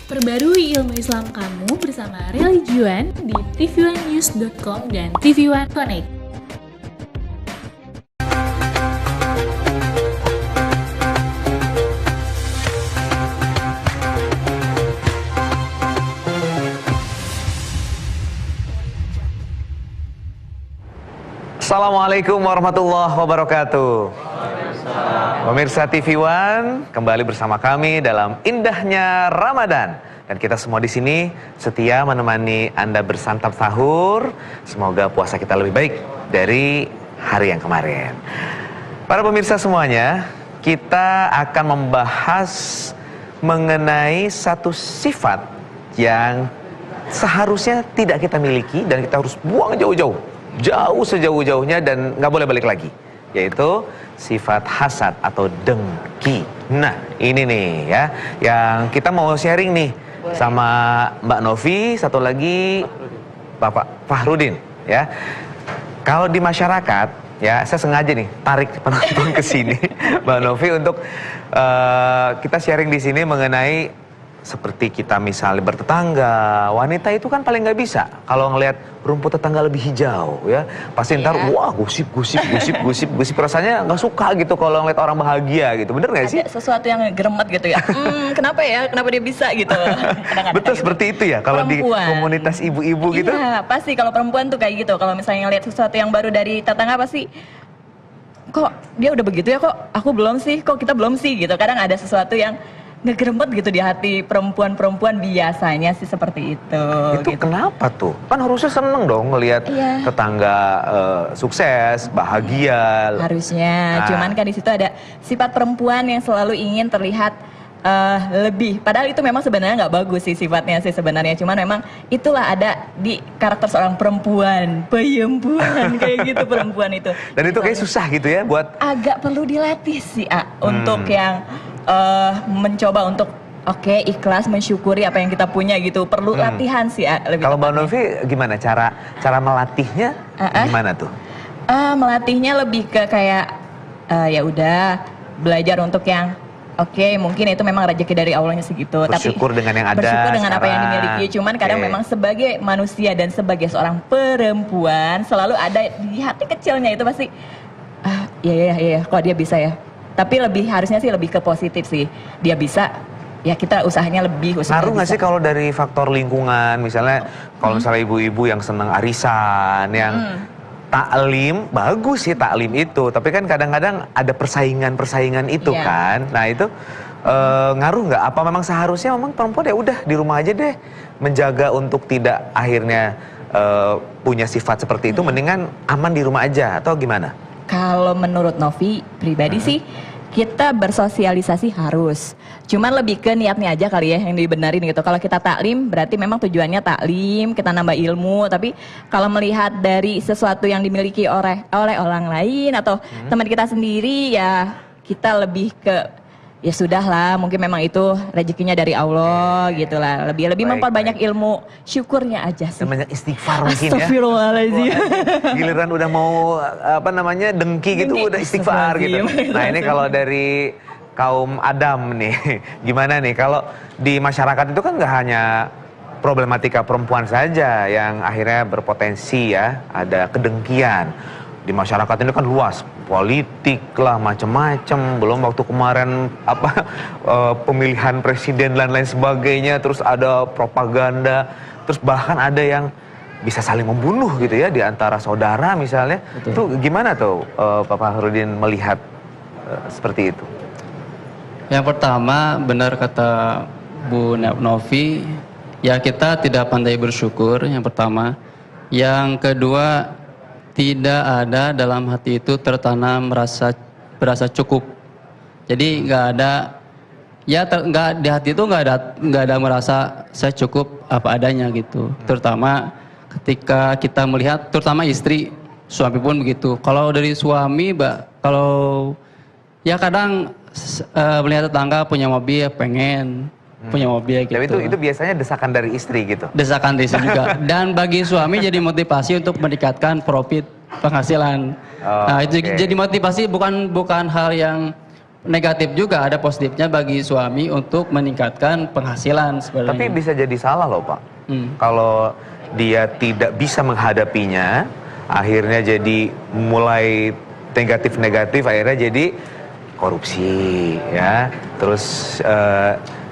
Perbarui ilmu Islam kamu bersama Religion di tv1news.com dan TV1 Connect. Assalamualaikum warahmatullahi wabarakatuh. Pemirsa TV One, kembali bersama kami dalam indahnya Ramadan. Dan kita semua di sini setia menemani Anda bersantap sahur. Semoga puasa kita lebih baik dari hari yang kemarin. Para pemirsa semuanya, kita akan membahas mengenai satu sifat yang seharusnya tidak kita miliki dan kita harus buang jauh-jauh. Jauh sejauh-jauhnya dan nggak boleh balik lagi, yaitu sifat hasad atau dengki. Nah ini nih ya yang kita mau sharing nih sama Mbak Novi, satu lagi Bapak Fahrudin ya. Kalau di masyarakat ya, saya sengaja nih tarik penonton ke sini Mbak Novi untuk kita sharing di sini mengenai seperti kita misalnya bertetangga, wanita itu kan paling nggak bisa kalau ngelihat rumput tetangga lebih hijau ya, pasti ntar wah gosip rasanya nggak suka gitu kalau ngeliat orang bahagia gitu, bener nggak sih? Ada sesuatu yang geremet gitu ya, kenapa ya, kenapa dia bisa gitu. Betul gitu. Seperti itu ya kalau di komunitas ibu-ibu gitu. Iya pasti kalau perempuan tuh kayak gitu, kalau misalnya ngeliat sesuatu yang baru dari tetangga pasti kok dia udah begitu ya, kok aku belum sih, kok kita belum sih gitu. Kadang ada sesuatu yang ngegerempet gitu di hati perempuan-perempuan, biasanya sih seperti itu. Itu gitu. Kenapa tuh? Kan harusnya seneng dong ngelihat tetangga sukses, bahagia. Harusnya, cuman kan di situ ada sifat perempuan yang selalu ingin terlihat lebih. Padahal itu memang sebenarnya nggak bagus sih sifatnya sih sebenarnya. Cuman memang itulah ada di karakter seorang perempuan, kayak gitu perempuan itu. Dan itu kayak susah gitu ya buat. Agak perlu dilatih sih untuk yang mencoba untuk ikhlas mensyukuri apa yang kita punya gitu, perlu latihan sih lebih. Kalau Mbak Novi gimana cara melatihnya gimana tuh? Melatihnya lebih ke kayak ya udah belajar untuk yang mungkin itu memang rezeki dari Allahnya segitu, bersyukur dengan yang ada, bersyukur dengan sekarang. apa yang dimiliki. Cuman kadang memang sebagai manusia dan sebagai seorang perempuan selalu ada di hati kecilnya itu pasti iya kok dia bisa ya. Tapi harusnya sih lebih ke positif sih. Dia bisa, ya kita usahanya lebih. Ngaruh nggak sih kalau dari faktor lingkungan, misalnya kalau misalnya ibu-ibu yang seneng arisan, yang taklim, bagus sih taklim itu. Tapi kan kadang-kadang ada persaingan itu kan. Nah itu ngaruh nggak? Apa memang seharusnya memang perempuan ya udah di rumah aja deh, menjaga untuk tidak akhirnya punya sifat seperti itu, mendingan aman di rumah aja atau gimana? Kalau menurut Novi pribadi sih, kita bersosialisasi harus. Cuman lebih ke niatnya aja kali ya yang dibenarin gitu. Kalau kita taklim berarti memang tujuannya taklim, kita nambah ilmu. Tapi kalau melihat dari sesuatu yang dimiliki oleh orang lain atau teman kita sendiri, ya kita lebih ke ya sudahlah, mungkin memang itu rezekinya dari Allah gitu lah. Lebih memperbanyak ilmu syukurnya aja sih. Banyak istighfar mungkin ya. Astagfirullahaladzim. Giliran udah mau dengki gitu udah istighfar gitu. Nah ini kalau dari kaum Adam nih, gimana nih kalau di masyarakat itu kan nggak hanya problematika perempuan saja yang akhirnya berpotensi ya ada kedengkian. Di masyarakat ini kan luas, politik lah macam-macam, belum waktu kemarin pemilihan presiden dan lain sebagainya, terus ada propaganda, terus bahkan ada yang bisa saling membunuh gitu ya di antara saudara misalnya. Betul. Itu gimana tuh Pak Fahrudin melihat seperti itu? Yang pertama benar kata Bu Novi, ya kita tidak pandai bersyukur yang pertama. Yang kedua, tidak ada dalam hati itu tertanam berasa cukup. Jadi nggak ada nggak di hati itu nggak ada merasa saya cukup apa adanya gitu. Terutama ketika kita melihat, terutama istri, suami pun begitu. Kalau dari suami, kalau ya kadang melihat tetangga punya mobil, pengen punya mobil gitu. Tapi itu biasanya desakan dari istri gitu. Desakan dari istri juga. Dan bagi suami jadi motivasi untuk meningkatkan profit penghasilan. Nah, itu jadi motivasi bukan hal yang negatif juga, ada positifnya bagi suami untuk meningkatkan penghasilan sebenarnya. Tapi bisa jadi salah loh Pak. Kalau dia tidak bisa menghadapinya, akhirnya jadi mulai negatif-negatif, akhirnya jadi korupsi ya. Terus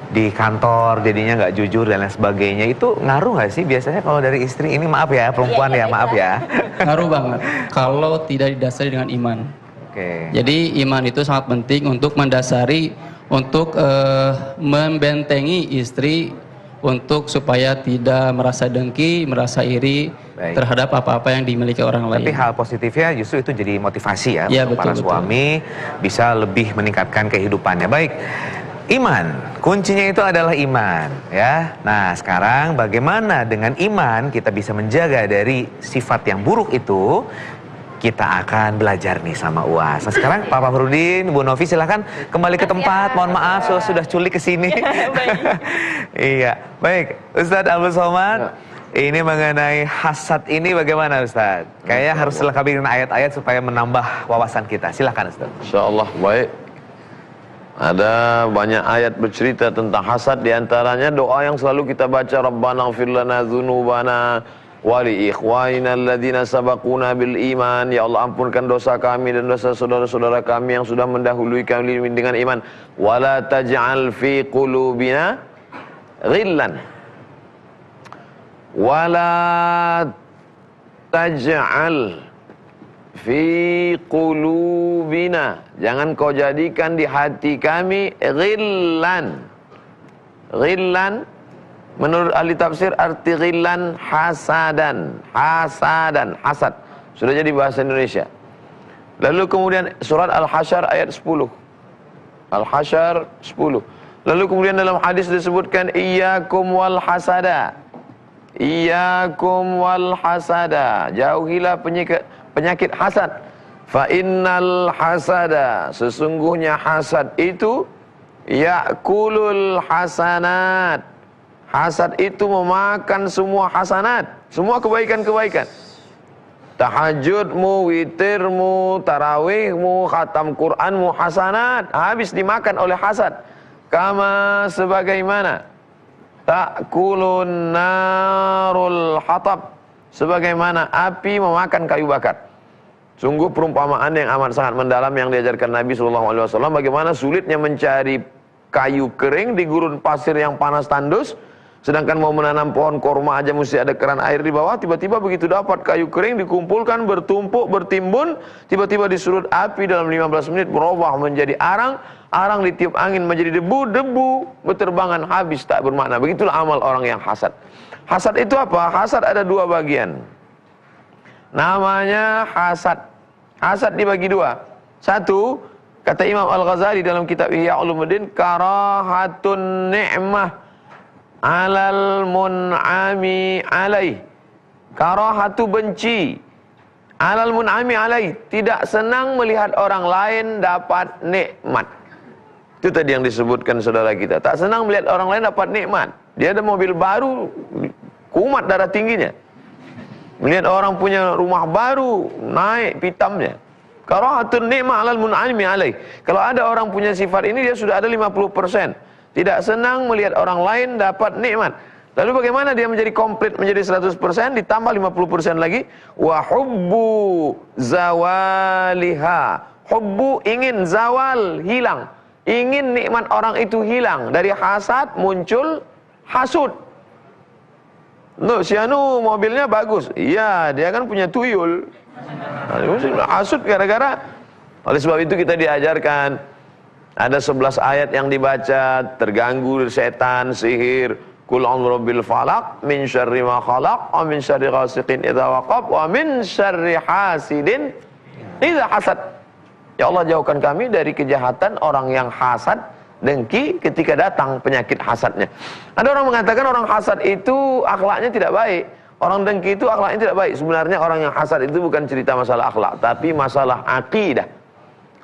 di kantor jadinya nggak jujur dan lain sebagainya. Itu ngaruh nggak sih biasanya kalau dari istri? Ini maaf ya, perempuan ya, maaf ya. Ngaruh banget kalau tidak didasari dengan iman. Jadi iman itu sangat penting untuk mendasari, untuk membentengi istri untuk supaya tidak merasa dengki, merasa iri terhadap apa-apa yang dimiliki orang lain. Tapi hal positifnya justru itu jadi motivasi ya, ya untuk para suami bisa lebih meningkatkan kehidupannya. Baik, iman, kuncinya itu adalah iman ya. Nah sekarang bagaimana dengan iman kita bisa menjaga dari sifat yang buruk itu? Kita akan belajar nih sama UAS. Nah sekarang Pak Fafrudin, Bu Novi silahkan kembali ke tempat. Mohon maaf sudah culik ke sini. Iya, baik. Ustadz Abdul Somad, ini mengenai hasad ini bagaimana Ustadz? Kayaknya harus selengkapi dengan ayat-ayat supaya menambah wawasan kita. Silahkan Ustadz. Insyaallah baik. Ada banyak ayat bercerita tentang hasad, diantaranya doa yang selalu kita baca, Rabbana ighfir lana dzunubana wali ikhwanina alladzina sabaquna bil iman. Ya Allah, ampunkan dosa kami dan dosa saudara-saudara kami yang sudah mendahului kami dengan iman. Wala taj'al fi qulubina ghillan. Wala taj'al fi qulubina, jangan kau jadikan di hati kami ghillan. Ghillan menurut ahli tafsir arti ghillan hasadan, hasad. Sudah jadi bahasa Indonesia. Lalu kemudian surat Al-Hasyr ayat 10. Al-Hasyr 10. Lalu kemudian dalam hadis disebutkan iyyakum wal hasada. Iyyakum wal hasada. Jauhilah penyakit hasad. Fa innal hasada, sesungguhnya hasad itu ya'kulul hasanat. Hasad itu memakan semua hasanat, semua kebaikan-kebaikan. Tahajudmu, witirmu, tarawihmu, khatam Qur'anmu, hasanat habis dimakan oleh hasad. Kama sebagaimana ta'kulun narul hatab, sebagaimana api memakan kayu bakar. Sungguh perumpamaan yang amat sangat mendalam yang diajarkan Nabi SAW. Bagaimana sulitnya mencari kayu kering di gurun pasir yang panas tandus. Sedangkan mau menanam pohon korma aja mesti ada keran air di bawah. Tiba-tiba begitu dapat kayu kering dikumpulkan, bertumpuk, bertimbun. Tiba-tiba disulut api dalam 15 menit berubah menjadi arang. Arang ditiup angin menjadi debu. Debu berterbangan habis, tak bermakna. Begitulah amal orang yang hasad. Hasad itu apa? Hasad ada dua bagian. Namanya hasad. Hasad dibagi dua. Satu, kata Imam Al-Ghazali dalam kitab Ihya Ulumuddin, karahatun ni'mah alal mun'ami alaih. Karahatu benci alal mun'ami alaih, tidak senang melihat orang lain dapat nikmat. Itu tadi yang disebutkan saudara kita. Tak senang melihat orang lain dapat nikmat. Dia ada mobil baru, kumat darah tingginya. Melihat orang punya rumah baru, naik pitamnya. Karahatun ni'mah alal mun'ami alaih. Kalau ada orang punya sifat ini, dia sudah ada 50%. Tidak senang melihat orang lain dapat nikmat. Lalu bagaimana dia menjadi komplit, menjadi 100%, ditambah 50% lagi. Wa hubbu zawaliha. Hubbu, ingin, zawal, hilang. Ingin nikmat orang itu hilang. Dari hasad muncul hasud. Loh, si anu mobilnya bagus. Iya, dia kan punya tuyul. Hasud gara-gara. Oleh sebab itu kita diajarkan, ada 11 ayat yang dibaca, terganggu setan, sihir. Qul a'udzu birabbil falaq min syarri ma khalaq wa min syarri ghasiqin idza waqab wa min syarri hasidin idza hasad. Ya Allah, jauhkan kami dari kejahatan orang yang hasad, dengki ketika datang penyakit hasadnya. Ada orang mengatakan orang hasad itu akhlaknya tidak baik. Orang dengki itu akhlaknya tidak baik. Sebenarnya orang yang hasad itu bukan cerita masalah akhlak, tapi masalah akidah.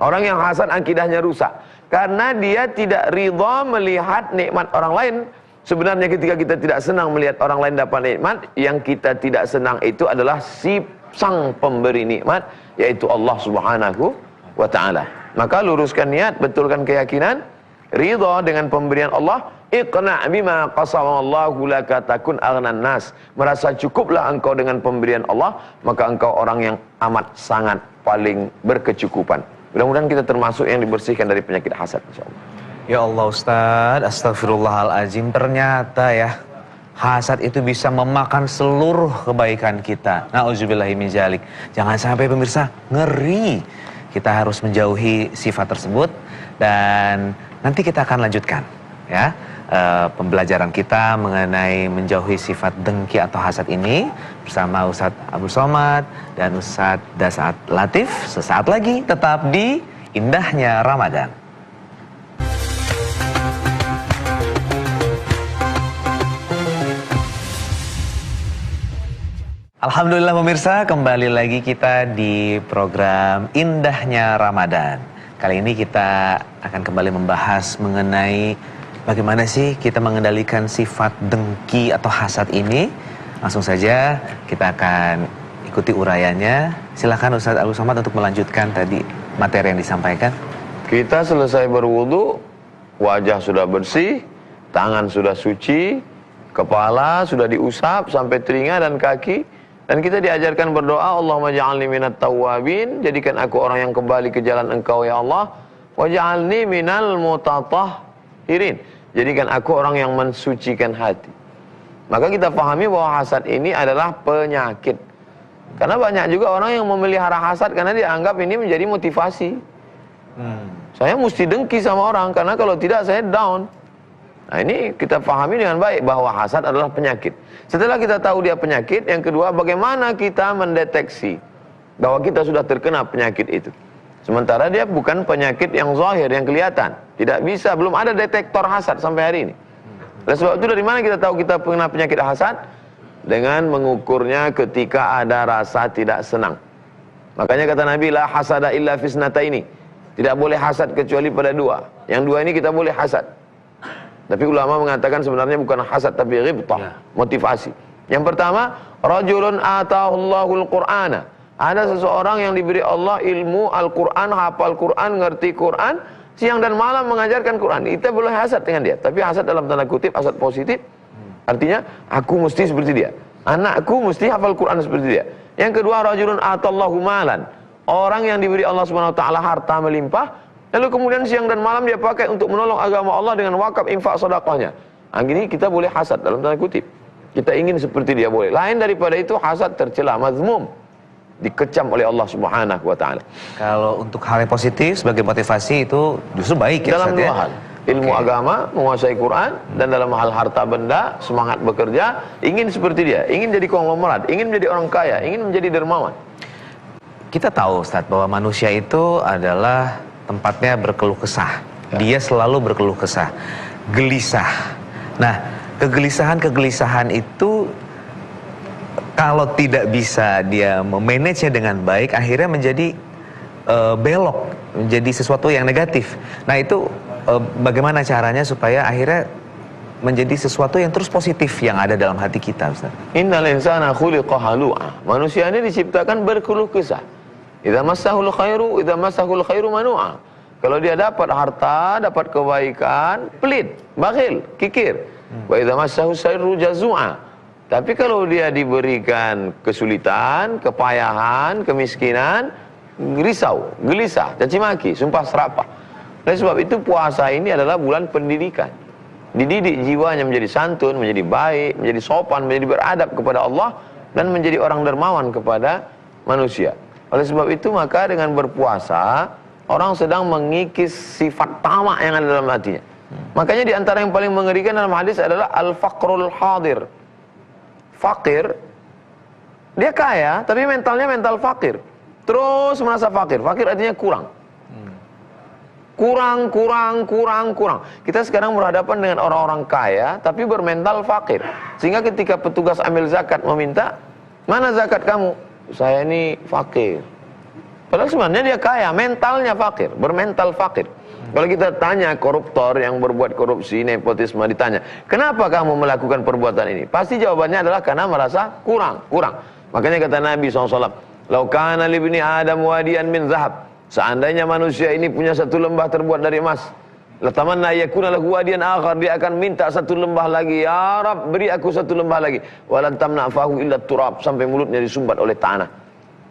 Orang yang hasad akidahnya rusak. Karena dia tidak ridha melihat nikmat orang lain. Sebenarnya ketika kita tidak senang melihat orang lain dapat nikmat, yang kita tidak senang itu adalah si sang pemberi nikmat, yaitu Allah Subhanahu wa ta'ala. Maka luruskan niat, betulkan keyakinan, ridha dengan pemberian Allah, iqna' bima qasamallahu laka takun aghnan nas. Merasa cukuplah engkau dengan pemberian Allah, maka engkau orang yang amat sangat paling berkecukupan. Mudah-mudahan kita termasuk yang dibersihkan dari penyakit hasad, insyaallah. Ya Allah Ustaz, astagfirullahaladzim, ternyata ya hasad itu bisa memakan seluruh kebaikan kita. Nauzubillahi min dzalik. Jangan sampai pemirsa ngeri. Kita harus menjauhi sifat tersebut, dan nanti kita akan lanjutkan ya pembelajaran kita mengenai menjauhi sifat dengki atau hasad ini bersama Ustadz Abdul Somad dan Ustadz Dasaat Latif sesaat lagi, tetap di Indahnya Ramadan. Alhamdulillah pemirsa, kembali lagi kita di program Indahnya Ramadan. Kali ini kita akan kembali membahas mengenai bagaimana sih kita mengendalikan sifat dengki atau hasad ini. Langsung saja kita akan ikuti uraiannya. Silakan Ustadz Abdul Somad untuk melanjutkan tadi materi yang disampaikan. Kita selesai berwudu, wajah sudah bersih, tangan sudah suci, kepala sudah diusap sampai telinga dan kaki. Dan kita diajarkan berdoa, Allahumma ja'alni minat tawwabin, jadikan aku orang yang kembali ke jalan Engkau ya Allah. Waj'alni minal mutatahhirin, jadikan aku orang yang mensucikan hati. Maka kita pahami bahwa hasad ini adalah penyakit. Karena banyak juga orang yang memelihara hasad karena dianggap ini menjadi motivasi. Saya mesti dengki sama orang, karena kalau tidak saya down. Nah, ini kita pahami dengan baik bahwa hasad adalah penyakit. Setelah kita tahu dia penyakit, yang kedua bagaimana kita mendeteksi bahwa kita sudah terkena penyakit itu. Sementara dia bukan penyakit yang zahir, yang kelihatan. Tidak bisa, belum ada detektor hasad sampai hari ini. Oleh sebab itu dari mana kita tahu kita kena penyakit hasad? Dengan mengukurnya ketika ada rasa tidak senang. Makanya kata Nabi, la hasada illa fisnataini. Tidak boleh hasad kecuali pada dua. Yang dua ini kita boleh hasad. Tapi ulama mengatakan sebenarnya bukan hasad tapi ghibtah, motivasi. Yang pertama, rajulun atahallahul qur'ana. Ada seseorang yang diberi Allah ilmu Al-Qur'an, hafal Qur'an, ngerti Qur'an, siang dan malam mengajarkan Qur'an. Kita boleh hasad dengan dia, tapi hasad dalam tanda kutip, hasad positif. Artinya aku mesti seperti dia, anakku mesti hafal Qur'an seperti dia. Yang kedua, rajulun atallahu malan. Orang yang diberi Allah Subhanahu wa taala harta melimpah, lalu kemudian siang dan malam dia pakai untuk menolong agama Allah dengan wakaf, infak, sedekahnya. Nah, gini kita boleh hasad dalam tanda kutip. Kita ingin seperti dia boleh. Lain daripada itu hasad tercela, mazmum, dikecam oleh Allah Subhanahu wa taala. Kalau untuk hal yang positif sebagai motivasi itu justru baik ya dalam Ustadz, dua ya? hal. Ilmu agama, menguasai Quran, dan dalam hal harta benda, semangat bekerja, ingin seperti dia, ingin jadi konglomerat, ingin menjadi orang kaya, ingin menjadi dermawan. Kita tahu Ustadz bahwa manusia itu adalah tempatnya berkeluh kesah. Dia selalu berkeluh kesah, gelisah. Nah, kegelisahan itu kalau tidak bisa dia memanage-nya dengan baik, akhirnya menjadi belok, menjadi sesuatu yang negatif. Nah, itu bagaimana caranya supaya akhirnya menjadi sesuatu yang terus positif yang ada dalam hati kita, Ustaz? Innal insana khuliqa halu'a. Manusia ini diciptakan berkeluh kesah. Idza massahul khairu manu'a. Kalau dia dapat harta, dapat kebaikan, pelit, bakhil, kikir. Wa idza massahu syarru jazu'a. Tapi kalau dia diberikan kesulitan, kepayahan, kemiskinan, risau, gelisah, caci maki, sumpah serapah. Oleh sebab itu puasa ini adalah bulan pendidikan. Dididik jiwanya menjadi santun, menjadi baik, menjadi sopan, menjadi beradab kepada Allah, dan menjadi orang dermawan kepada manusia. Oleh sebab itu maka dengan berpuasa orang sedang mengikis sifat tamak yang ada dalam hatinya. Makanya di antara yang paling mengerikan dalam hadis adalah al-faqrul hadir. Fakir, dia kaya tapi mentalnya mental fakir. Terus merasa fakir. Fakir artinya kurang. Kurang. Kita sekarang berhadapan dengan orang-orang kaya tapi bermental fakir. Sehingga ketika petugas ambil zakat meminta, "Mana zakat kamu?" "Saya ini fakir." Padahal sebenarnya dia kaya, mentalnya fakir, bermental fakir. Kalau kita tanya koruptor yang berbuat korupsi, nepotisme, ditanya, "Kenapa kamu melakukan perbuatan ini?" Pasti jawabannya adalah karena merasa kurang. Makanya kata Nabi SAW, "Lau kana libni Adam wadiyan min zahab." Seandainya manusia ini punya satu lembah terbuat dari emas, latamanna yakuna lahu wadiyan akhar, dia akan minta satu lembah lagi, ya Rab beri aku satu lembah lagi. Walan tamna fahu illa turab, sampai mulutnya disumbat oleh tanah.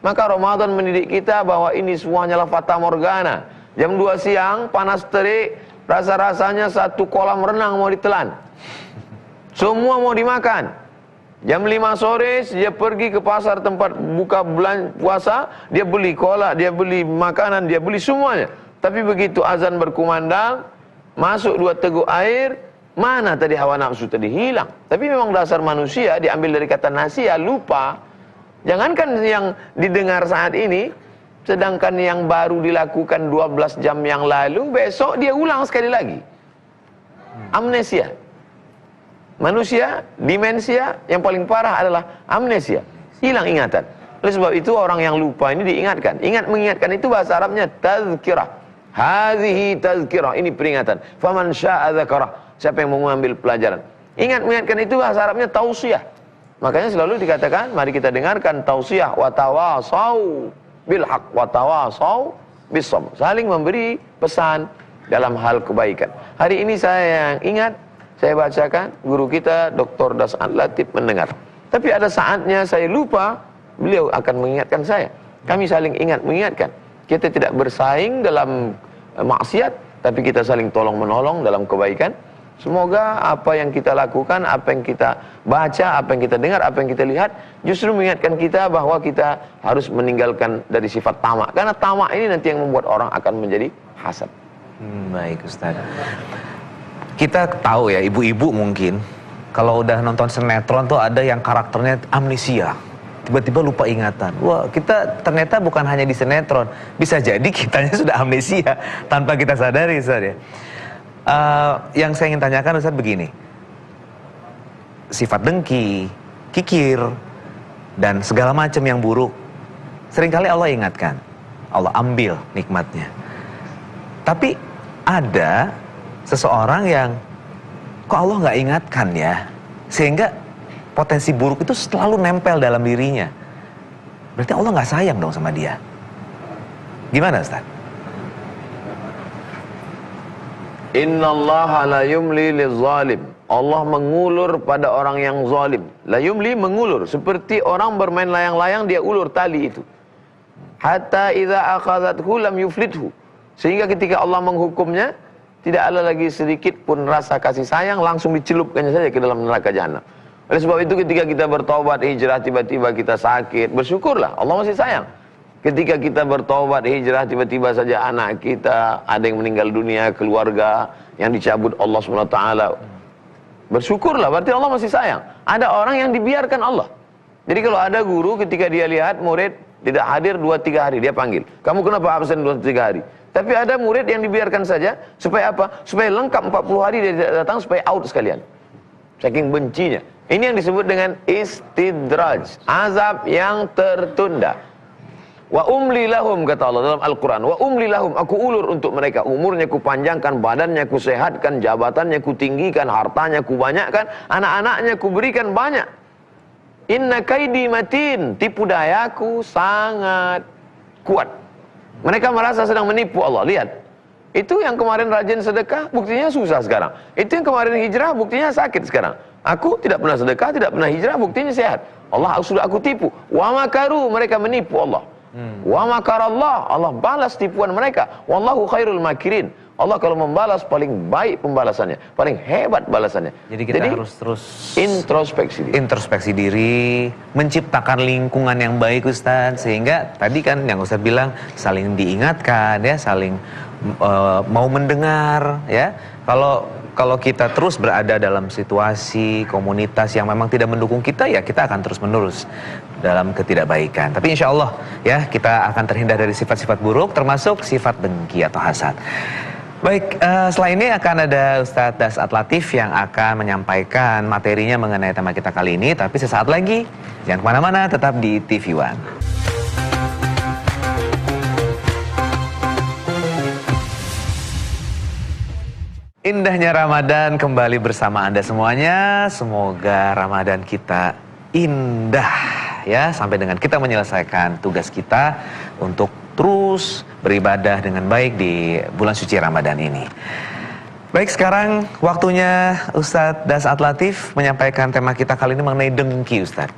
Maka Ramadan mendidik kita bahwa ini semuanya adalah fata morgana. Jam 2 siang panas terik, rasa-rasanya satu kolam renang mau ditelan. Semua mau dimakan. Jam 5 sore dia pergi ke pasar tempat buka bulan puasa, dia beli kolak, dia beli makanan, dia beli semuanya. Tapi begitu azan berkumandang, masuk 2 teguk air, mana tadi hawa nafsu tadi hilang. Tapi memang dasar manusia diambil dari kata nasia, lupa. Jangankan yang didengar saat ini, sedangkan yang baru dilakukan 12 jam yang lalu, besok dia ulang sekali lagi. Amnesia. Manusia, demensia yang paling parah adalah amnesia, hilang ingatan. Oleh sebab itu orang yang lupa ini diingatkan. Mengingatkan itu bahasa Arabnya tazkirah. Hadhihi tazkirah, ini peringatan. Faman syaa'a dzakarah, siapa yang mau mengambil pelajaran. Mengingatkan itu bahasa Arabnya tausiah. Makanya selalu dikatakan, mari kita dengarkan tausiah, wa tawasau bil haq wa tawasau bis sabr. Saling memberi pesan dalam hal kebaikan. Hari ini saya yang ingat, saya bacakan, guru kita Dr. Das'ad Latif mendengar. Tapi ada saatnya saya lupa, beliau akan mengingatkan saya. Kami saling ingat mengingatkan. Kita tidak bersaing dalam maksiat, tapi kita saling tolong-menolong dalam kebaikan. Semoga apa yang kita lakukan, apa yang kita baca, apa yang kita dengar, apa yang kita lihat, justru mengingatkan kita bahwa kita harus meninggalkan dari sifat tamak. Karena tamak ini nanti yang membuat orang akan menjadi hasad. Baik Ustaz. Kita tahu ya, ibu-ibu mungkin kalau udah nonton sinetron tuh ada yang karakternya amnesia, tiba-tiba lupa ingatan. Wah, kita ternyata bukan hanya di sinetron, bisa jadi kitanya sudah amnesia tanpa kita sadari, Ustaz ya. Yang saya ingin tanyakan Ustaz begini, sifat dengki, kikir, dan segala macam yang buruk, seringkali Allah ingatkan, Allah ambil nikmatnya. Tapi ada seseorang yang kok Allah nggak ingatkan ya, sehingga potensi buruk itu selalu nempel dalam dirinya. Berarti Allah nggak sayang dong sama dia. Gimana Ustaz? Innallaha la yumli lizalim. Allah mengulur pada orang yang zalim. La yumli, mengulur, seperti orang bermain layang-layang, dia ulur tali itu. Hatta idza akhadhathu lam yuflithu. Sehingga ketika Allah menghukumnya, tidak ada lagi sedikit pun rasa kasih sayang, langsung dicelupkannya saja ke dalam neraka jahanam. Oleh sebab itu ketika kita bertobat, hijrah, tiba-tiba kita sakit, bersyukurlah, Allah masih sayang. Ketika kita bertobat, hijrah, tiba-tiba saja anak kita, ada yang meninggal dunia, keluarga yang dicabut Allah SWT, bersyukurlah, berarti Allah masih sayang. Ada orang yang dibiarkan Allah. Jadi kalau ada guru ketika dia lihat murid tidak hadir 2-3 hari, dia panggil, kamu kenapa absen 2-3 hari? Tapi ada murid yang dibiarkan saja, supaya apa? Supaya lengkap 40 hari dia tidak datang, supaya out sekalian. Saking bencinya. Ini yang disebut dengan istidraj, azab yang tertunda. Wa umli lahum, kata Allah dalam Al-Quran. Wa umli lahum, aku ulur untuk mereka. Umurnya ku panjangkan, badannya ku sehatkan, jabatannya ku tinggikan, hartanya ku banyakkan, anak-anaknya ku berikan banyak. Inna kaidi matin, tipu dayaku sangat kuat. Mereka merasa sedang menipu Allah. Lihat, itu yang kemarin rajin sedekah, buktinya susah sekarang. Itu yang kemarin hijrah, buktinya sakit sekarang. Aku tidak pernah sedekah, tidak pernah hijrah, buktinya sehat. Allah sudah aku tipu. Wa makaru, mereka menipu Allah. Wa makarallah, Allah balas tipuan mereka. Wallahu khairul makirin. Allah kalau membalas paling baik pembalasannya, paling hebat balasannya. Jadi kita harus terus introspeksi diri, menciptakan lingkungan yang baik Ustaz, sehingga tadi kan yang Ustaz bilang saling diingatkan ya, saling mau mendengar ya. Kalau kita terus berada dalam situasi komunitas yang memang tidak mendukung kita, ya kita akan terus menerus dalam ketidakbaikan. Tapi insya Allah ya kita akan terhindar dari sifat-sifat buruk, termasuk sifat dengki atau hasad. Baik, setelah ini akan ada Ustadz Das'ad Latif yang akan menyampaikan materinya mengenai tema kita kali ini. Tapi sesaat lagi, jangan kemana-mana, tetap di TV One. Indahnya Ramadan kembali bersama Anda semuanya. Semoga Ramadan kita indah ya, sampai dengan kita menyelesaikan tugas kita untuk terus beribadah dengan baik di bulan suci Ramadan ini. Baik, sekarang waktunya Ustadz Dasat Latif menyampaikan tema kita kali ini mengenai dengki, Ustadz.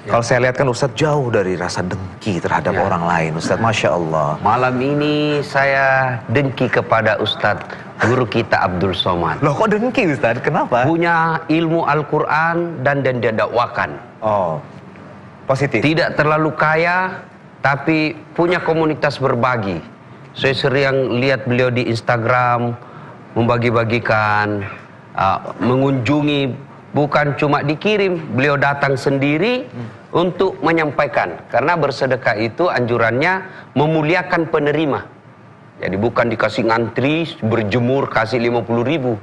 Kalau saya lihat kan Ustadz jauh dari rasa dengki terhadap orang lain, Ustadz, Masya Allah. Malam ini saya dengki kepada Ustadz guru kita Abdul Somad. Loh, kok dengki, Ustadz? Kenapa? Punya ilmu Al-Quran dan dia dakwakan. Oh, positif. Tidak terlalu kaya, tapi punya komunitas berbagi. Saya sering lihat beliau di Instagram membagi-bagikan, mengunjungi, bukan cuma dikirim, beliau datang sendiri untuk menyampaikan. Karena bersedekah itu anjurannya memuliakan penerima. Jadi bukan dikasih ngantri, berjemur, kasih 50.000.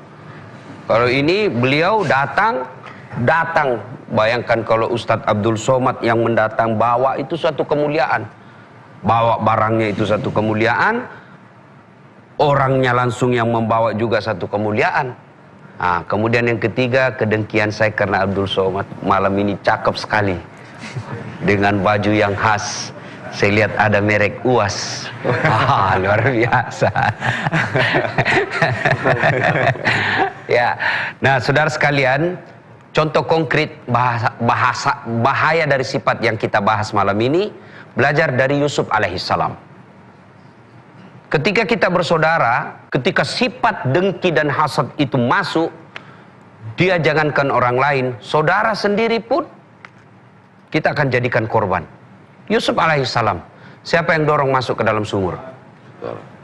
Kalau ini beliau datang. Bayangkan kalau Ustadz Abdul Somad yang mendatang bawa itu suatu kemuliaan. Bawa barangnya itu satu kemuliaan. Orangnya langsung yang membawa juga satu kemuliaan. Nah, kemudian yang ketiga, kedengkian saya karena Abdul Somad malam ini cakep sekali. Dengan baju yang khas. Saya lihat ada merek UAS. Luar biasa. Ya. Nah, saudara sekalian, contoh konkret bahaya dari sifat yang kita bahas malam ini, belajar dari Yusuf alaihissalam. Ketika kita bersaudara, ketika sifat dengki dan hasad itu masuk, dia jangankan orang lain, saudara sendiri pun kita akan jadikan korban. Yusuf alaihissalam, siapa yang dorong masuk ke dalam sumur?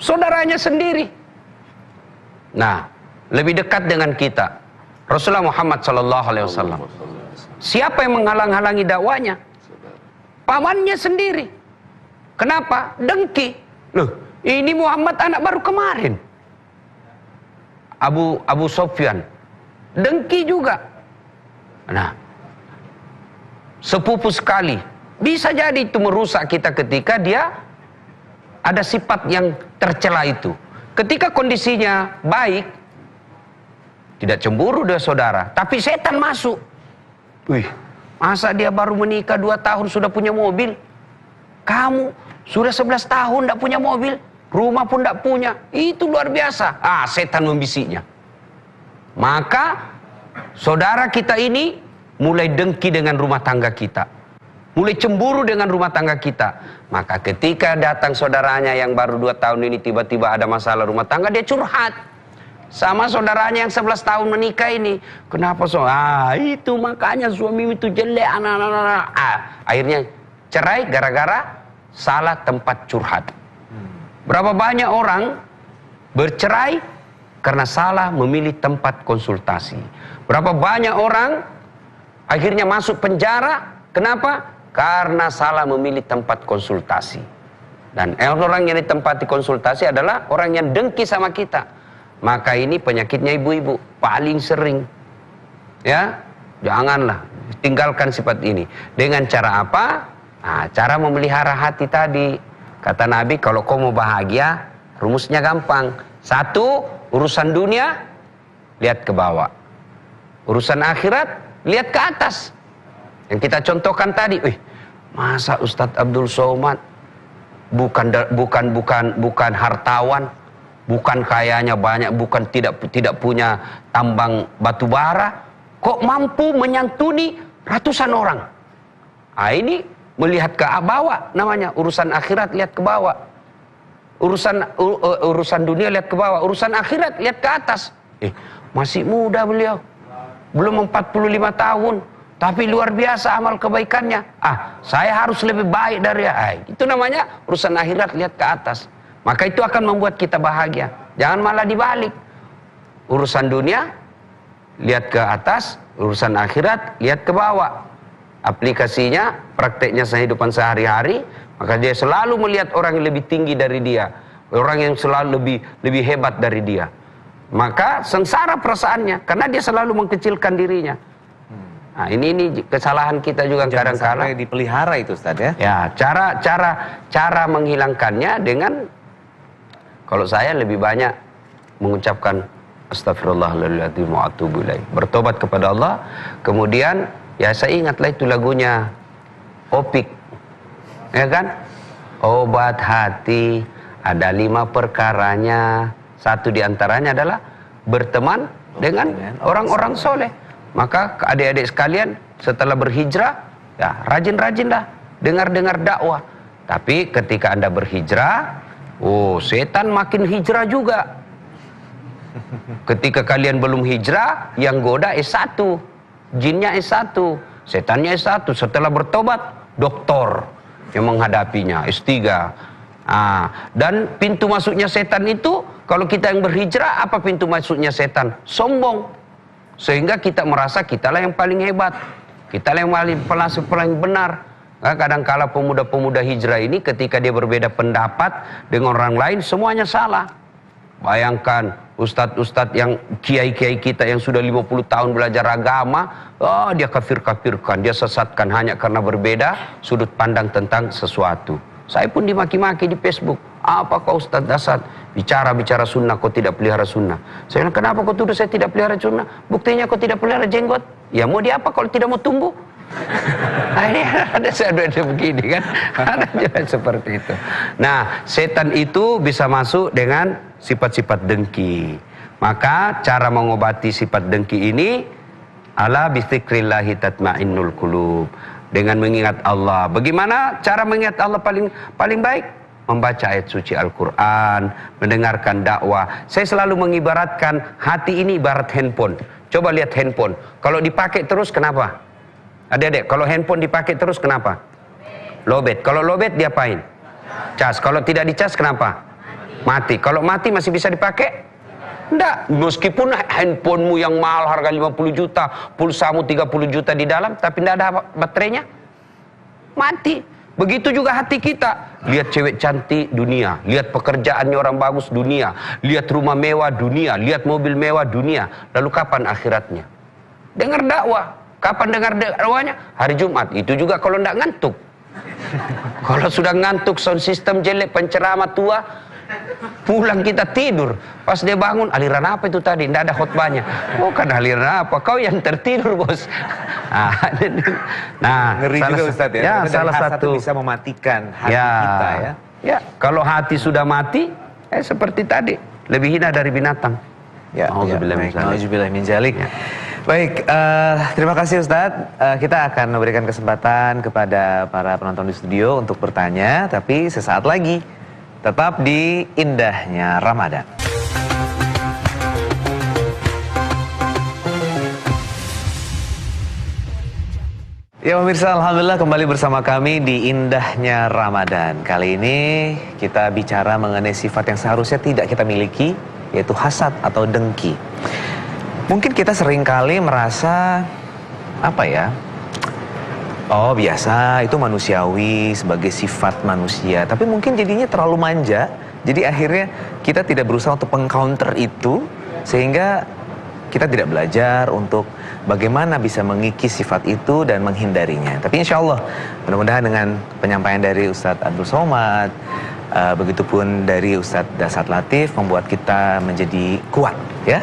Saudaranya sendiri. Nah, lebih dekat dengan kita, Rasulullah Muhammad SAW. Siapa yang menghalang-halangi dakwanya? Pamannya sendiri. Kenapa? Dengki. Loh, ini Muhammad anak baru kemarin. Abu Sufyan. Dengki juga. Nah, sepupu sekali. Bisa jadi itu merusak kita ketika dia ada sifat yang tercela itu. Ketika kondisinya baik, tidak cemburu dia saudara, tapi setan masuk. Wih, masa dia baru menikah 2 tahun sudah punya mobil? Kamu sudah 11 tahun tidak punya mobil, rumah pun tidak punya. Itu luar biasa. Setan membisiknya. Maka saudara kita ini mulai dengki dengan rumah tangga kita, mulai cemburu dengan rumah tangga kita. Maka ketika datang saudaranya yang baru 2 tahun ini tiba-tiba ada masalah rumah tangga, dia curhat sama saudaranya yang 11 tahun menikah ini. Kenapa itu makanya suami itu jelek, anak-anak. Akhirnya cerai gara-gara salah tempat curhat. Berapa banyak orang bercerai karena salah memilih tempat konsultasi. Berapa banyak orang akhirnya masuk penjara. Kenapa? Karena salah memilih tempat konsultasi. Dan orang yang ditempati konsultasi adalah orang yang dengki sama kita. Maka ini penyakitnya ibu-ibu paling sering. Ya, janganlah tinggalkan sifat ini. Dengan cara apa? Cara memelihara hati tadi. Kata Nabi, kalau kau mau bahagia, rumusnya gampang. 1, urusan dunia, lihat ke bawah. Urusan akhirat, lihat ke atas. Yang kita contohkan tadi, masa Ustadz Abdul Somad bukan hartawan, bukan kayanya banyak, bukan tidak punya tambang batu bara, kok mampu menyantuni ratusan orang. Ini melihat ke bawah namanya. Urusan akhirat lihat ke bawah. Urusan dunia lihat ke bawah. Urusan akhirat lihat ke atas. Masih muda beliau. Belum 45 tahun. Tapi luar biasa amal kebaikannya. Saya harus lebih baik dari dia. Itu namanya urusan akhirat lihat ke atas. Maka itu akan membuat kita bahagia. Jangan malah dibalik. Urusan dunia lihat ke atas, urusan akhirat lihat ke bawah. Aplikasinya, prakteknya kehidupan sehari-hari, maka dia selalu melihat orang yang lebih tinggi dari dia, orang yang selalu lebih hebat dari dia. Maka sengsara perasaannya karena dia selalu mengkecilkan dirinya. Ini kesalahan kita juga kadang-kala. Sampai dipelihara itu, Ustaz, ya. Ya, cara menghilangkannya dengan, kalau saya lebih banyak mengucapkan astagfirullahaladzim wa atubu ilaih, bertobat kepada Allah. Kemudian ya saya ingatlah itu lagunya Opik, ya kan? obat hati ada 5 perkaranya. Satu di antaranya adalah berteman dengan orang-orang soleh. Maka adik-adik sekalian, setelah berhijrah, ya rajin-rajinlah dengar-dengar dakwah. Tapi ketika Anda berhijrah, setan makin hijrah juga. Ketika kalian belum hijrah, yang goda S1, jinnya S1, setannya S1. Setelah bertobat, doktor yang menghadapinya, S3. Dan pintu masuknya setan itu, kalau kita yang berhijrah, apa pintu masuknya setan? Sombong. Sehingga kita merasa kitalah yang paling hebat, kitalah yang paling benar. Kadang-kala pemuda-pemuda hijrah ini ketika dia berbeda pendapat dengan orang lain, semuanya salah. Bayangkan ustadz-ustadz yang kiai-kiai kita yang sudah 50 tahun belajar agama, dia kafir-kafirkan, dia sesatkan hanya karena berbeda sudut pandang tentang sesuatu. Saya pun dimaki-maki di Facebook. Apa kau Ustadz Dasat? Bicara-bicara sunnah, kau tidak pelihara sunnah. Saya bilang, kenapa kau tuduh saya tidak pelihara sunnah? Buktinya kau tidak pelihara jenggot. Ya mau diapa kalau tidak mau tumbuh? Ini ada begini kan. Ada juga seperti itu. Nah, setan itu bisa masuk dengan sifat-sifat dengki. Maka cara mengobati sifat dengki ini, ala bidzikrillahi tatmainnul qulub. Dengan mengingat Allah. Bagaimana cara mengingat Allah paling baik? Membaca ayat suci Al-Quran, mendengarkan dakwah. Saya selalu mengibaratkan hati ini ibarat handphone. Coba lihat handphone. Kalau dipakai terus kenapa? Adik-adik, kalau handphone dipakai terus kenapa? Lowbat. Kalau lowbat diapain? Cas. Kalau tidak dicas kenapa? Mati. Kalau mati masih bisa dipakai? Enggak, meskipun handphonemu yang mahal harga 50 juta, pulsamu 30 juta di dalam, tapi tidak ada baterainya, mati. Begitu juga hati kita. Lihat cewek cantik dunia, lihat pekerjaannya orang bagus dunia, lihat rumah mewah dunia, lihat mobil mewah dunia. Lalu kapan akhiratnya? Dengar dakwah. Kapan dengar dakwahnya? Hari Jumat. Itu juga kalau tidak ngantuk. Kalau sudah ngantuk, sound system jelek, penceramah tua, pulang kita tidur. Pas dia bangun, aliran apa itu tadi? Tidak ada khotbahnya. Bukan aliran apa, kau yang tertidur bos. Nah, Ngeri juga Ustadz ya. Salah satu bisa mematikan hati kita ya. Ya, kalau hati sudah mati, seperti tadi, lebih hina dari binatang. Ya, Nauzubillah min dzalik. Ya. Baik, terima kasih Ustadz. Kita akan memberikan kesempatan kepada para penonton di studio untuk bertanya, tapi sesaat lagi. Tetap di Indahnya Ramadan. Ya pemirsa, alhamdulillah kembali bersama kami di Indahnya Ramadan. Kali ini kita bicara mengenai sifat yang seharusnya tidak kita miliki, yaitu hasad atau dengki. Mungkin kita seringkali merasa, oh biasa, itu manusiawi sebagai sifat manusia. Tapi mungkin jadinya terlalu manja. Jadi akhirnya kita tidak berusaha untuk meng-counter itu. Sehingga kita tidak belajar untuk bagaimana bisa mengikis sifat itu dan menghindarinya. Tapi insya Allah, mudah-mudahan dengan penyampaian dari Ustadz Abdul Somad, begitupun dari Ustadz Dasat Latif, membuat kita menjadi kuat. Ya.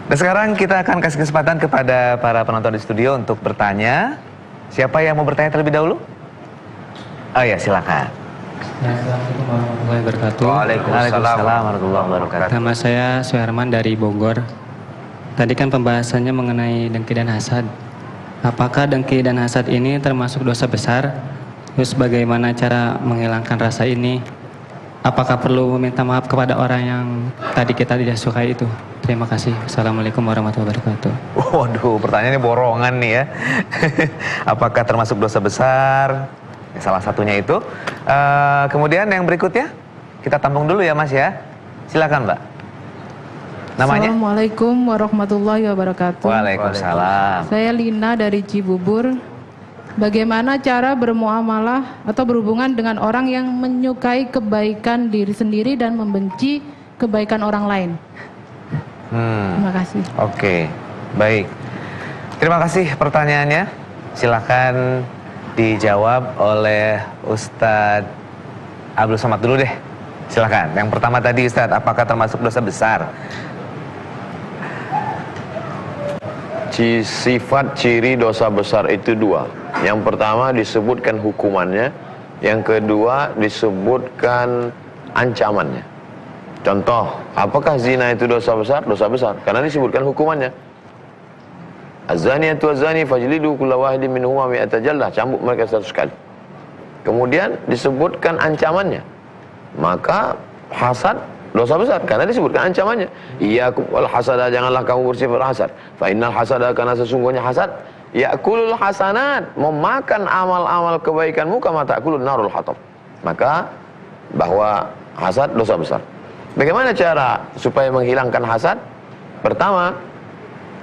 Dan sekarang kita akan kasih kesempatan kepada para penonton di studio untuk bertanya. Siapa yang mau bertanya terlebih dahulu? Oh ya, silakan. Assalamualaikum warahmatullahi wabarakatuh. Waalaikumsalam warahmatullahi wabarakatuh. Nama saya Suherman dari Bogor. Tadi kan pembahasannya mengenai dengki dan hasad. Apakah dengki dan hasad ini termasuk dosa besar? Terus bagaimana cara menghilangkan rasa ini? Apakah perlu meminta maaf kepada orang yang tadi kita tidak suka itu? Terima kasih. Assalamualaikum warahmatullahi wabarakatuh. Waduh, pertanyaannya borongan nih ya. Apakah termasuk dosa besar? Ya, salah satunya itu. Kemudian yang berikutnya, kita tampung dulu ya Mas ya. Silakan Mbak. Namanya? Assalamualaikum warahmatullahi wabarakatuh. Waalaikumsalam. Saya Lina dari Cibubur. Bagaimana cara bermuamalah atau berhubungan dengan orang yang menyukai kebaikan diri sendiri dan membenci kebaikan orang lain? Terima kasih. Oke, baik. Terima kasih pertanyaannya. Silakan dijawab oleh Ustadz Abdul Somad dulu deh. Silakan. Yang pertama tadi Ustadz, apakah termasuk dosa besar? Sifat ciri dosa besar itu dua. Yang pertama disebutkan hukumannya, Yang kedua disebutkan ancamannya. Contoh, apakah zina itu dosa besar? Dosa besar, karena disebutkan hukumannya. Az-zaniyatu waz-zani fajlidu kulla wahidin minhuma mi'ata jaldah, cambuk mereka 100 kali. Kemudian disebutkan ancamannya. Maka hasad dosa besar karena disebutkan ancamannya. Iyyakum wal hasada, janganlah kamu bersifat hasad. Fa innal hasada, karena sesungguhnya hasad ya'kulul hasanat, memakan amal-amal kebaikanmu kama ta'kulun narul hatab. Maka bahwa hasad dosa besar. Bagaimana cara supaya menghilangkan hasad? Pertama,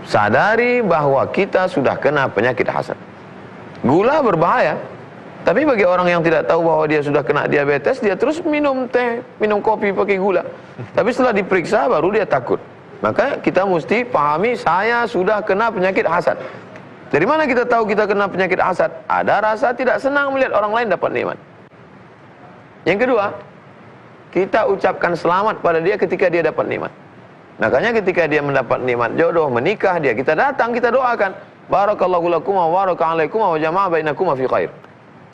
sadari bahwa kita sudah kena penyakit hasad. Gula berbahaya, tapi bagi orang yang tidak tahu bahwa dia sudah kena diabetes, dia terus minum teh, minum kopi pakai gula. Tapi setelah diperiksa baru dia takut. Maka kita mesti pahami, saya sudah kena penyakit hasad. Dari mana kita tahu kita kena penyakit hasad? Ada rasa tidak senang melihat orang lain dapat nikmat. Yang kedua, kita ucapkan selamat pada dia ketika dia dapat nikmat. Makanya ketika dia mendapat nikmat jodoh, menikah dia, kita datang, kita doakan, barakallahu lakum wa baraka alaikum wa jama'a bainakum fi khair.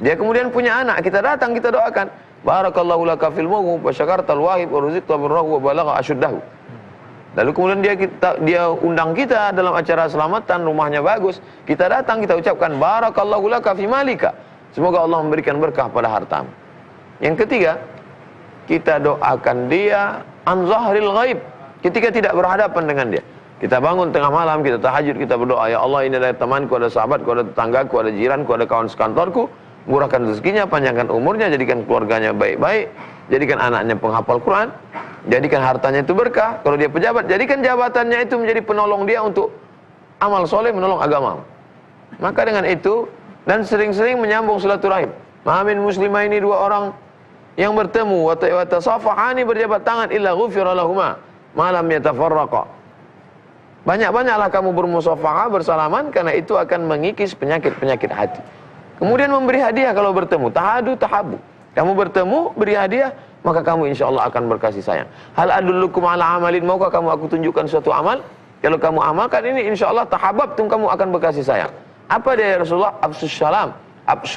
Dia kemudian punya anak, kita datang, kita doakan, barakallahu laka fil mawhub wa syakartal wahib wa ruziqta birrahu wa balagha asyuddahu. Lalu kemudian dia undang kita dalam acara selamatan, rumahnya bagus, kita datang, kita ucapkan barakallahu laka fi malika, semoga Allah memberikan berkah pada hartamu. Yang ketiga, kita doakan dia an zahril ghaib, ketika tidak berhadapan dengan dia. Kita bangun tengah malam, kita tahajud, kita berdoa, ya Allah, ini ada temanku, ada sahabatku, ada tetanggaku, ada jiranku, ada kawan sekantorku, murahkan rezekinya, panjangkan umurnya, jadikan keluarganya baik-baik, jadikan anaknya penghafal Quran, jadikan hartanya itu berkah. Kalau dia pejabat, jadikan jabatannya itu menjadi penolong dia untuk amal soleh, menolong agama. Maka dengan itu, dan sering-sering menyambung silaturahim. Ma'amin muslimah, ini dua orang yang bertemu, wa tasafahani, berjabat tangan, illa ghufira lahuma malam yatafarraqa. Banyak-banyaklah kamu bermusafahah, bersalaman, karena itu akan mengikis penyakit-penyakit hati. Kemudian memberi hadiah kalau bertemu, tahadu tahabu. Kamu bertemu, beri hadiah, maka kamu insya Allah akan berkasih sayang. Hal adullukum ala amalin, maukah kamu aku tunjukkan suatu amal? Kalau kamu amalkan ini, insya Allah tahabbtum, kamu akan berkasih sayang. Apa dia ya Rasulullah? Absus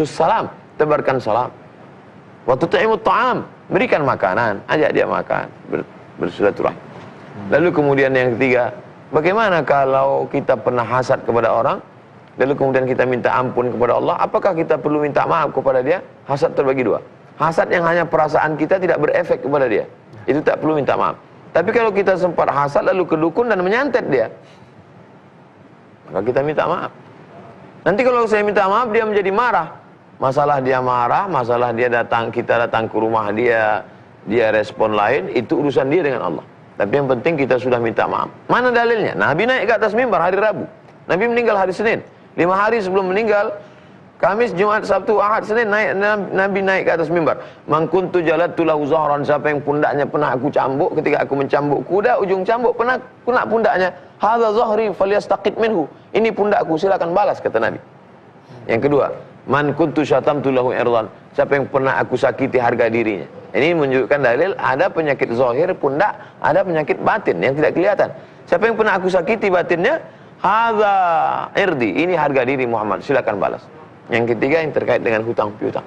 salam, tebarkan salam. Wa tut'imut ta'am, berikan makanan, ajak dia makan, bersilaturahim. Lalu kemudian yang ketiga, bagaimana kalau kita pernah hasad kepada orang, lalu kemudian kita minta ampun kepada Allah, apakah kita perlu minta maaf kepada dia? Hasad terbagi dua. Hasad yang hanya perasaan kita tidak berefek kepada dia, itu tak perlu minta maaf. Tapi kalau kita sempat hasad lalu kedukun dan menyantet dia, maka kita minta maaf. Nanti kalau saya minta maaf, dia menjadi marah. Masalah dia marah, masalah dia datang, kita datang ke rumah dia respon lain, itu urusan dia dengan Allah. Tapi yang penting kita sudah minta maaf. Mana dalilnya? Nabi naik ke atas mimbar hari Rabu. Nabi meninggal hari Senin. 5 hari sebelum meninggal, Kamis, Jumat, Sabtu, Ahad, Senin, Nabi naik ke atas mimbar. Man kuntu jalattu lahu zahran, siapa yang pundaknya pernah aku cambuk, ketika aku mencambuk kuda, ujung cambuk pernah kena pundaknya. Hadza zahri falyastaqit minhu. Ini pundakku, silakan balas, kata Nabi. Yang kedua, man kuntu syatamtu lahu irdan, siapa yang pernah aku sakiti harga dirinya. Ini menunjukkan dalil ada penyakit zahir pundak, ada penyakit batin yang tidak kelihatan. Siapa yang pernah aku sakiti batinnya, hadza irdi, ini harga diri Muhammad, silakan balas. Yang ketiga yang terkait dengan hutang piutang.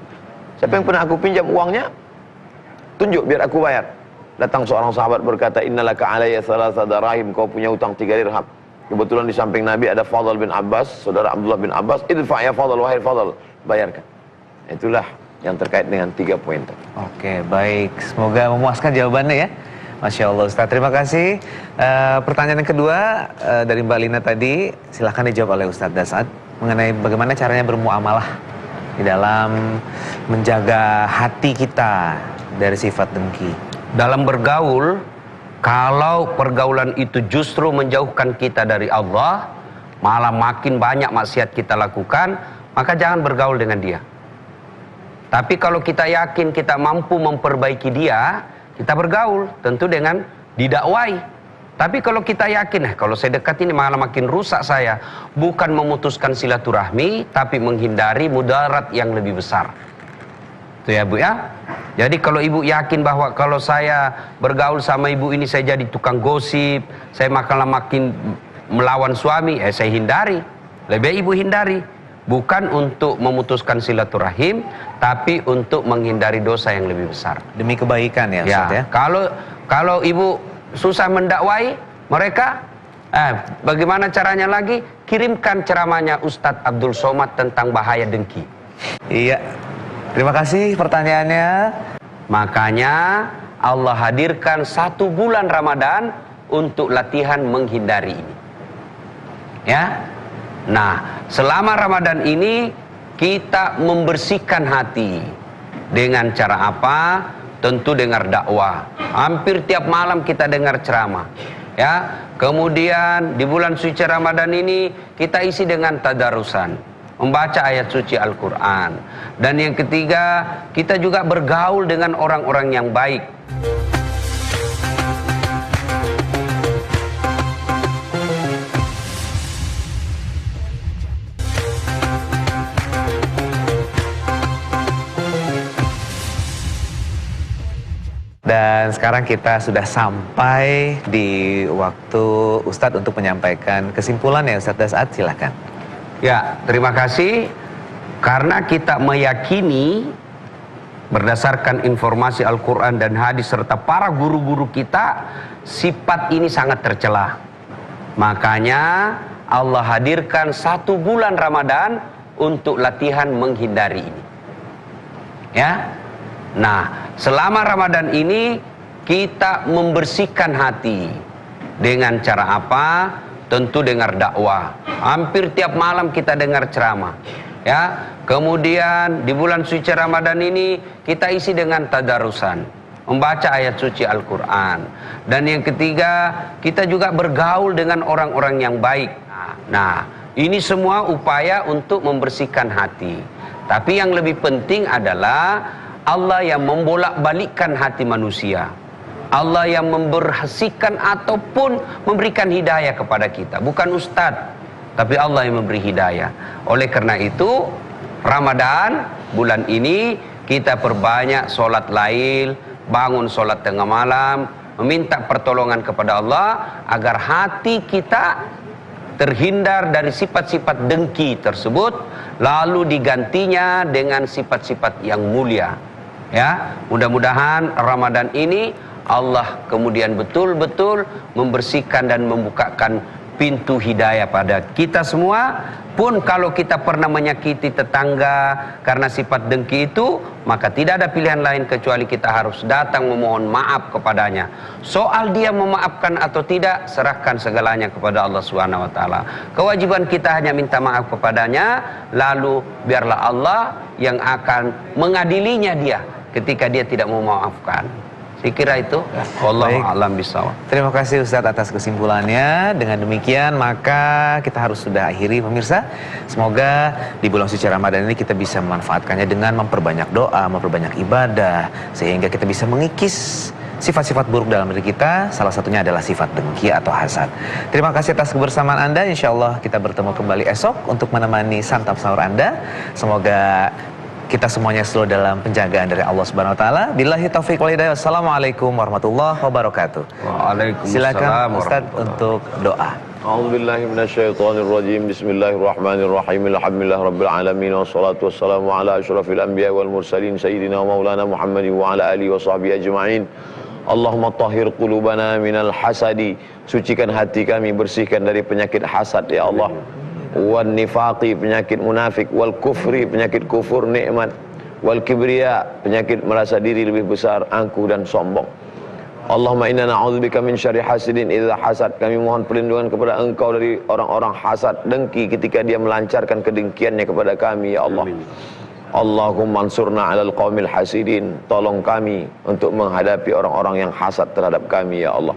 Siapa yang pernah aku pinjam uangnya, tunjuk biar aku bayar. Datang seorang sahabat berkata, innalaka alayya thalatha darahim, kau punya hutang 3 dirham. Kebetulan di samping Nabi ada Fadl bin Abbas, saudara Abdullah bin Abbas, idfa ya Fadl, wahai Fadl, bayarkan. Itulah yang terkait dengan 3 poin tadi. Oke, baik. Semoga memuaskan jawabannya ya. Masya Allah Ustaz, terima kasih. Pertanyaan yang kedua dari Mbak Lina tadi, silahkan dijawab oleh Ustaz Dasad mengenai bagaimana caranya bermuamalah di dalam menjaga hati kita dari sifat dengki. Dalam bergaul, kalau pergaulan itu justru menjauhkan kita dari Allah, malah makin banyak maksiat kita lakukan, maka jangan bergaul dengan dia. Tapi kalau kita yakin kita mampu memperbaiki dia, kita bergaul, tentu dengan didakwai. Tapi kalau kita yakin, kalau saya dekat ini malah makin rusak saya, bukan memutuskan silaturahmi, tapi menghindari mudarat yang lebih besar. Itu ya Bu ya. Jadi kalau ibu yakin bahwa kalau saya bergaul sama ibu ini saya jadi tukang gosip, saya makin melawan suami, saya hindari. Lebih baik ibu hindari. Bukan untuk memutuskan silaturahim, tapi untuk menghindari dosa yang lebih besar. Demi kebaikan ya Ustaz ya. Kalau ibu susah mendakwai mereka, bagaimana caranya lagi? Kirimkan ceramahnya Ustadz Abdul Somad tentang bahaya dengki. Iya. Terima kasih pertanyaannya. Makanya Allah hadirkan 1 bulan Ramadan untuk latihan menghindari ini. Ya. Nah, selama Ramadan ini kita membersihkan hati dengan cara apa? Tentu dengar dakwah. Hampir tiap malam kita dengar ceramah. Ya. Kemudian di bulan suci Ramadan ini kita isi dengan tadarusan, membaca ayat suci Al-Quran. Dan yang ketiga, kita juga bergaul dengan orang-orang yang baik. Dan sekarang kita sudah sampai di waktu Ustadz untuk menyampaikan kesimpulan ya Ustadz Dasat, silakan. Ya, terima kasih. Karena kita meyakini berdasarkan informasi Al-Quran dan hadis serta para guru-guru kita, sifat ini sangat tercela. Makanya Allah hadirkan 1 bulan Ramadan untuk latihan menghindari ini. Ya. Nah, selama Ramadan ini kita membersihkan hati dengan cara apa? Tentu dengar dakwah. Hampir tiap malam kita dengar ceramah. Ya. Kemudian di bulan suci Ramadan ini kita isi dengan tadarusan, membaca ayat suci Al-Quran. Dan yang ketiga, kita juga bergaul dengan orang-orang yang baik. Nah, ini semua upaya untuk membersihkan hati. Tapi yang lebih penting adalah Allah yang membolak-balikkan hati manusia. Allah yang memberhasikan ataupun memberikan hidayah kepada kita. Bukan ustadz, tapi Allah yang memberi hidayah. Oleh karena itu, Ramadan bulan ini kita perbanyak sholat lail, bangun sholat tengah malam, meminta pertolongan kepada Allah agar hati kita terhindar dari sifat-sifat dengki tersebut, lalu digantinya dengan sifat-sifat yang mulia. Ya, mudah-mudahan Ramadan ini Allah kemudian betul-betul membersihkan dan membukakan pintu hidayah pada kita semua. Pun kalau kita pernah menyakiti tetangga karena sifat dengki itu, maka tidak ada pilihan lain kecuali kita harus datang memohon maaf kepadanya. Soal dia memaafkan atau tidak, serahkan segalanya kepada Allah Subhanahu wa taala. Kewajiban kita hanya minta maaf kepadanya, lalu biarlah Allah yang akan mengadilinya dia ketika dia tidak mau memaafkan. Saya kira itu. Wallahu a'lam bishawab. Terima kasih Ustadz atas kesimpulannya. Dengan demikian maka kita harus sudah akhiri pemirsa. Semoga di bulan suci Ramadan ini kita bisa memanfaatkannya dengan memperbanyak doa, memperbanyak ibadah, sehingga kita bisa mengikis sifat-sifat buruk dalam diri kita. Salah satunya adalah sifat dengki atau hasad. Terima kasih atas kebersamaan Anda. Insya Allah kita bertemu kembali esok untuk menemani santap sahur Anda. Semoga kita semuanya selalu dalam penjagaan dari Allah Subhanahu wa taala. Billahi taufiq wal hidayah. Wassalamualaikum warahmatullahi wabarakatuh. Waalaikumsalam. Silakan Ustaz untuk doa. A'udzubillahi minasyaitonirrajim. Bismillahirrahmanirrahim. Alhamdulillahirabbil alamin wassalatu wassalamu ala asyrafil anbiya wal mursalin sayyidina maulana Muhammadin wa ala alihi wa sahbihi ajma'in. Allahumma tahhir qulubana minal hasadi. Sucikan hati kami, bersihkan dari penyakit hasad ya Allah. Wan nifaqi, penyakit munafik, wal kufri, penyakit kufur nikmat, wal kibriya, penyakit merasa diri lebih besar, angkuh dan sombong. Allahumma inna na'udzubika min syarri hasidin idza hasad. Kami mohon perlindungan kepada Engkau dari orang-orang hasad, dengki ketika dia melancarkan kedengkiannya kepada kami ya Allah. Allahumma ansurna 'alal qaumil hasidin. Tolong kami untuk menghadapi orang-orang yang hasad terhadap kami ya Allah.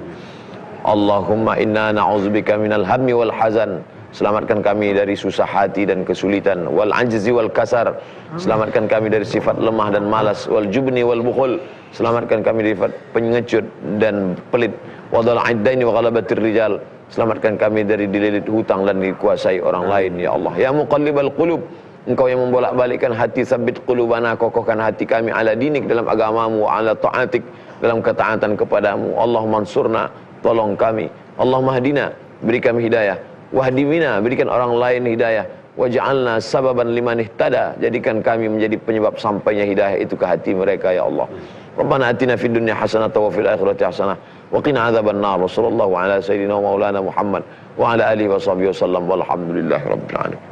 Allahumma inna na'udzubika minal hammi wal hazan. Selamatkan kami dari susah hati dan kesulitan, wal ajzi wal kasar. Selamatkan kami dari sifat lemah dan malas, wal jubni wal bukhul. Selamatkan kami dari sifat pengecut dan pelit, wadal iddaini wa ghalabatir rijal. Selamatkan kami dari dililit hutang dan dikuasai orang lain ya Allah. Ya muqallibal qulub, Engkau yang membolak-balikkan hati, sabit qulubana, kokohkan hati kami ala dinik, dalam agamamu, ala ta'atik, dalam ketaatan kepadamu. Allahumma ansurna, tolong kami. Allahumma hadina, beri kami hidayah. Wahdibina, berikan orang lain hidayah. waj'alna sababan liman ihtada, jadikan kami menjadi penyebab sampainya hidayah itu ke hati mereka ya Allah. Rabbana atina fid dunya hasanah wa fil akhirati hasanah wa qina adzaban nar. Wassallallahu ala sayyidina wa maulana Muhammad wa ala alihi wa sahbihi wasallam walhamdulillahi rabbil alamin.